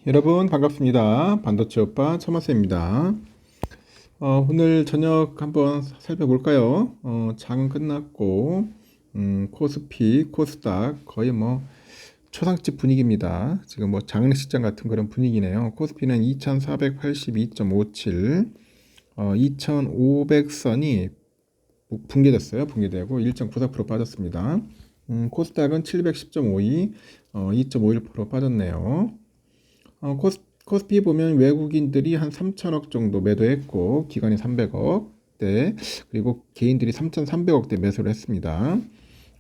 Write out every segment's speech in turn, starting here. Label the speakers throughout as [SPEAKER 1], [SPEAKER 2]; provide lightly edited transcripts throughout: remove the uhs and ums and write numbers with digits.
[SPEAKER 1] 여러분 반갑습니다. 반도체 오빠 처마스입니다. 오늘 저녁 한번 살펴볼까요? 장은 끝났고 코스피, 코스닥 거의 뭐 초상집 분위기입니다. 지금 뭐 장례식장 같은 그런 분위기네요. 코스피는 2482.57, 2500선이 붕괴됐어요. 붕괴되고 1.94% 빠졌습니다. 코스닥은 710.52, 2.51% 빠졌네요. 코스피 보면 외국인들이 한 3천억 정도 매도했고 기관이 300억대 그리고 개인들이 3,300억대 매수를 했습니다.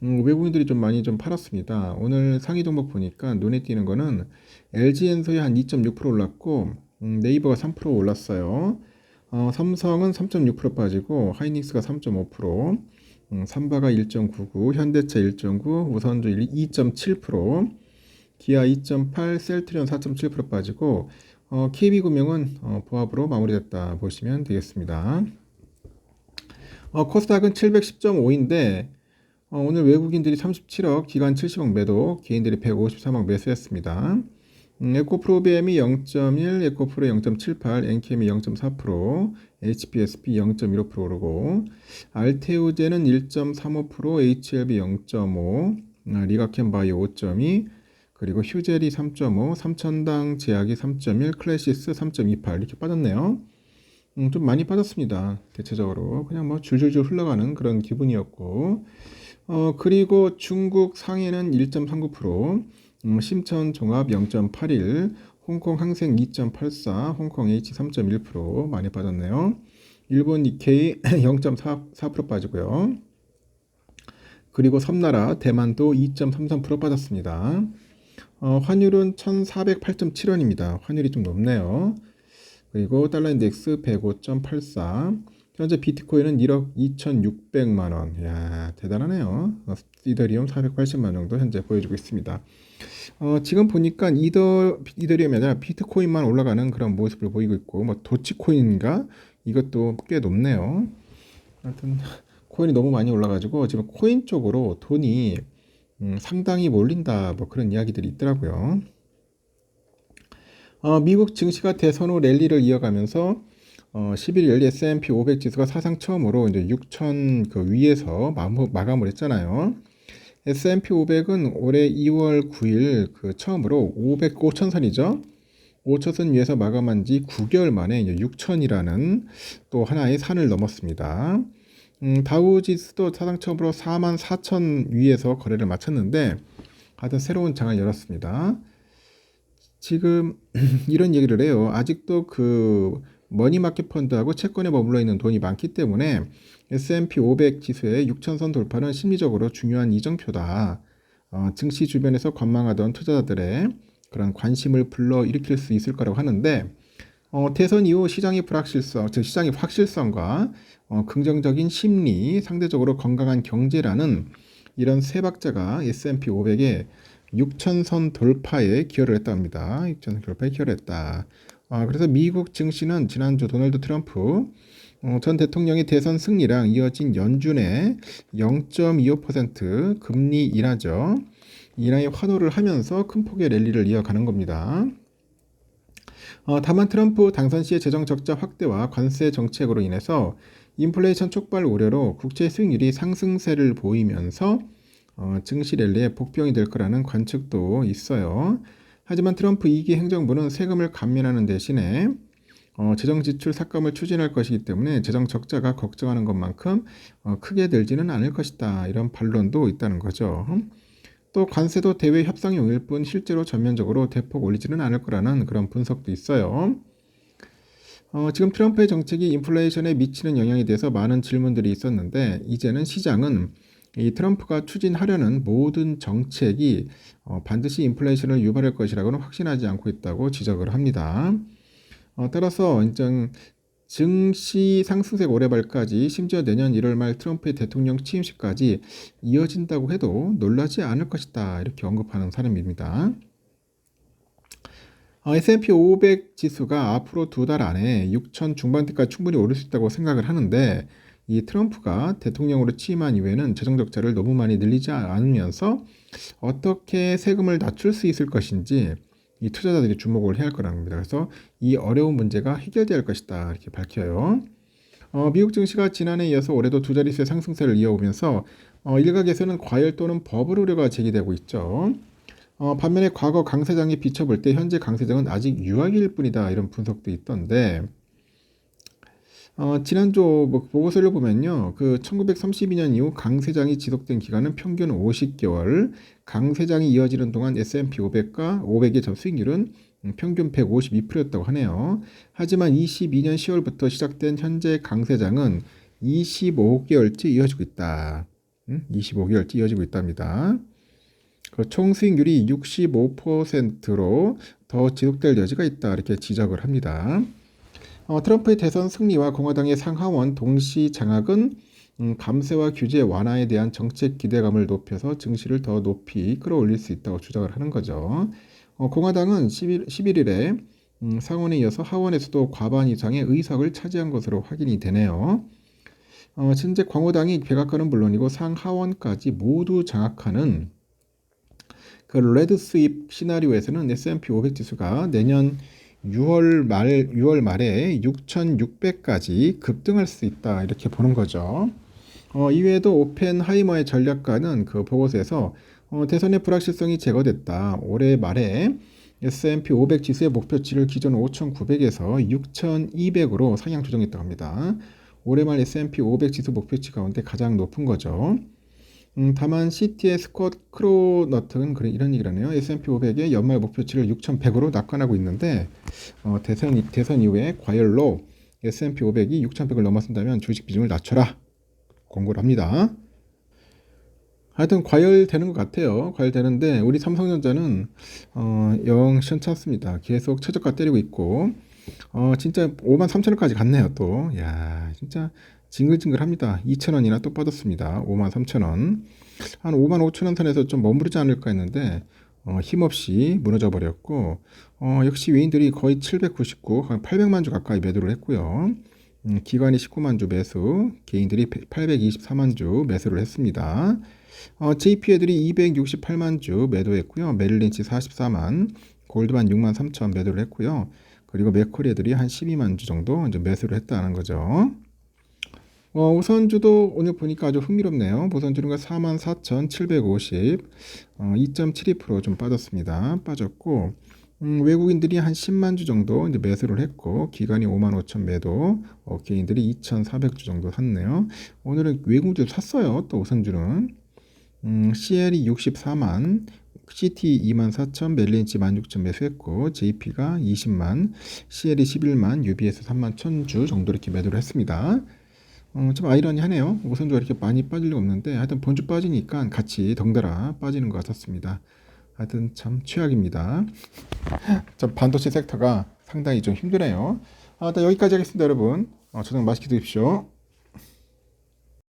[SPEAKER 1] 외국인들이 좀 많이 좀 팔았습니다. 오늘 상위 종목 보니까 눈에 띄는 거는 LG엔솔이 한 2.6% 올랐고 네이버가 3% 올랐어요. 삼성은 3.6% 빠지고 하이닉스가 3.5%, 삼바가 1.99, 현대차 1.9, 우선주 2.7%, 기아 2.8, 셀트리온 4.7% 빠지고 KB금융은 보합으로 마무리됐다 보시면 되겠습니다. 코스닥은 710.5인데 오늘 외국인들이 37억, 기관 70억 매도, 개인들이 153억 매수했습니다. 에코프로비엠이 0.1, 에코프로 0.78, 엔캠이 0.4%, HBSP 0.15% 오르고 알테오제는 1.35%, HLB 0.5, 리가켄바이오 5.2, 그리고 휴젤이 3.5, 삼천당 제약이 3.1, 클래시스 3.28 이렇게 빠졌네요. 좀 많이 빠졌습니다. 대체적으로 그냥 뭐 줄줄줄 흘러가는 그런 기분이었고 그리고 중국 상해는 1.39%, 심천 종합 0.81, 홍콩 항생 2.84, 홍콩 H 3.1% 많이 빠졌네요. 일본 니케이 0.4% 빠지고요. 그리고 섬나라 대만도 2.33% 빠졌습니다. 환율은 1408.7원입니다. 환율이 좀 높네요. 그리고 달러 인덱스 105.84. 현재 비트코인은 1억 2,600만 원. 이야, 대단하네요. 이더리움 480만 원 정도 현재 보여주고 있습니다. 지금 보니까 이더리움이 아니라 비트코인만 올라가는 그런 모습을 보이고 있고, 뭐 도치코인인가? 이것도 꽤 높네요. 하여튼 코인이 너무 많이 올라가지고 지금 코인 쪽으로 돈이 상당히 몰린다. 뭐 그런 이야기들이 있더라고요. 미국 증시가 대선 후 랠리를 이어가면서 11일 S&P 500 지수가 사상 처음으로 이제 6천 그 위에서 마감을 했잖아요. S&P 500은 올해 2월 9일 그 처음으로 5,000선이죠. 5,000선 위에서 마감한 지 9개월 만에 6천이라는 또 하나의 산을 넘었습니다. 다우 지수도 사상 처음으로 44,000 위에서 거래를 마쳤는데 하여튼 새로운 장을 열었습니다. 지금 이런 얘기를 해요. 아직도 그 머니마켓 펀드하고 채권에 머물러 있는 돈이 많기 때문에 S&P 500 지수의 6천선 돌파는 심리적으로 중요한 이정표다. 증시 주변에서 관망하던 투자자들의 그런 관심을 불러일으킬 수 있을 거라고 하는데 대선 이후 시장의 불확실성, 즉 시장의 확실성과 긍정적인 심리, 상대적으로 건강한 경제라는 이런 세 박자가 S&P 500에 6천선 돌파에 기여를 했다 합니다. 6천선 돌파에 기여를 했다. 그래서 미국 증시는 지난주 도널드 트럼프 전 대통령의 대선 승리랑 이어진 연준의 0.25% 금리 인하죠. 인하에 환호를 하면서 큰 폭의 랠리를 이어가는 겁니다. 다만 트럼프 당선 시의 재정 적자 확대와 관세 정책으로 인해서 인플레이션 촉발 우려로 국채 수익률이 상승세를 보이면서 증시 랠리의 복병이 될 거라는 관측도 있어요. 하지만 트럼프 2기 행정부는 세금을 감면하는 대신에 재정 지출 삭감을 추진할 것이기 때문에 재정 적자가 걱정하는 것만큼 크게 들지는 않을 것이다. 이런 반론도 있다는 거죠. 또 관세도 대외 협상용일 뿐 실제로 전면적으로 대폭 올리지는 않을 거라는 그런 분석도 있어요. 지금 트럼프의 정책이 인플레이션에 미치는 영향에 대해서 많은 질문들이 있었는데 이제는 시장은 이 트럼프가 추진하려는 모든 정책이 반드시 인플레이션을 유발할 것이라고는 확신하지 않고 있다고 지적을 합니다. 따라서 증시 상승세가 올해말까지 심지어 내년 1월 말 트럼프의 대통령 취임식까지 이어진다고 해도 놀라지 않을 것이다 이렇게 언급하는 사람입니다. S&P 500 지수가 앞으로 2달 안에 6천 중반대까지 충분히 오를 수 있다고 생각을 하는데 이 트럼프가 대통령으로 취임한 이후에는 재정 적자를 너무 많이 늘리지 않으면서 어떻게 세금을 낮출 수 있을 것인지 이 투자자들이 주목을 해야 할 거라는 겁니다. 그래서 이 어려운 문제가 해결돼야 할 것이다 이렇게 밝혀요. 미국 증시가 지난해에 이어서 올해도 두 자릿수의 상승세를 이어오면서 일각에서는 과열 또는 버블 우려가 제기되고 있죠. 반면에 과거 강세장에 비춰볼 때 현재 강세장은 아직 유아기일 뿐이다 이런 분석도 있던데 지난주 뭐 보고서를 보면요. 그 1932년 이후 강세장이 지속된 기간은 평균 50개월, 강세장이 이어지는 동안 S&P 500과 500의 수익률은 평균 152%였다고 하네요. 하지만 22년 10월부터 시작된 현재 강세장은 25개월째 이어지고 있다. 25개월째 이어지고 있답니다. 그 총 수익률이 65%로 더 지속될 여지가 있다 이렇게 지적을 합니다. 트럼프의 대선 승리와 공화당의 상하원 동시 장악은 감세와 규제 완화에 대한 정책 기대감을 높여서 증시를 더 높이 끌어올릴 수 있다고 주장을 하는 거죠. 공화당은 11일에 상원에 이어서 하원에서도 과반 이상의 의석을 차지한 것으로 확인이 되네요. 현재 공화당이 백악관은 물론이고 상하원까지 모두 장악하는 그 레드 스윕 시나리오에서는 S&P 500 지수가 내년 6월 말에 6,600까지 급등할 수 있다 이렇게 보는 거죠. 이외에도 오펜하이머의 전략가는 그 보고서에서 대선의 불확실성이 제거됐다. 올해 말에 S&P 500 지수의 목표치를 기존 5,900에서 6,200으로 상향 조정했다고 합니다. 올해 말 S&P 500 지수 목표치 가운데 가장 높은 거죠. 다만 CT의 스콧 크로너튼 이런 얘기를 하네요. S&P 500의 연말 목표치를 6,100으로 낙관하고 있는데 대선 이후에 과열로 S&P 500이 6,100을 넘어선다면 주식 비중을 낮춰라 권고를 합니다. 하여튼 과열되는 것 같아요. 과열되는데 우리 삼성전자는 영 시원찮습니다. 계속 최저가 때리고 있고 진짜 53,000원까지 갔네요 또. 야 진짜 징글징글합니다. 2,000원이나 또 빠졌습니다. 53,000원. 한 55,000원 선에서 좀 머무르지 않을까 했는데 힘없이 무너져 버렸고 역시 외인들이 거의 799, 800만 주 가까이 매도를 했고요. 기관이 19만 주 매수, 개인들이 824만 주 매수를 했습니다. JP 애들이 268만 주 매도했고요. 메릴린치 44만, 골드만 6만 3천 매도를 했고요. 그리고 맥쿼리 애들이 한 12만 주 정도 이제 매수를 했다는 거죠. 우선주도 오늘 보니까 아주 흥미롭네요. 우선주는 44,750, 2.72% 좀 빠졌습니다. 빠졌고, 외국인들이 한 10만 주 정도 이제 매수를 했고, 기관이 5만 5천 매도, 개인들이 2,400주 정도 샀네요. 오늘은 외국인들 샀어요. 또 우선주는. CL이 64만, CT 24,000, 멜린치 16,000 매수했고, JP가 20만, CL이 11만, UBS 3만 1,000주 정도 이렇게 매도를 했습니다. 좀 아이러니하네요. 우선주가 이렇게 많이 빠질 리가 없는데 하여튼 본주 빠지니까 같이 덩달아 빠지는 것 같았습니다. 하여튼 참 최악입니다. 참 반도체 섹터가 상당히 좀 힘드네요. 일단 여기까지 하겠습니다, 여러분. 저녁 맛있게 드십시오.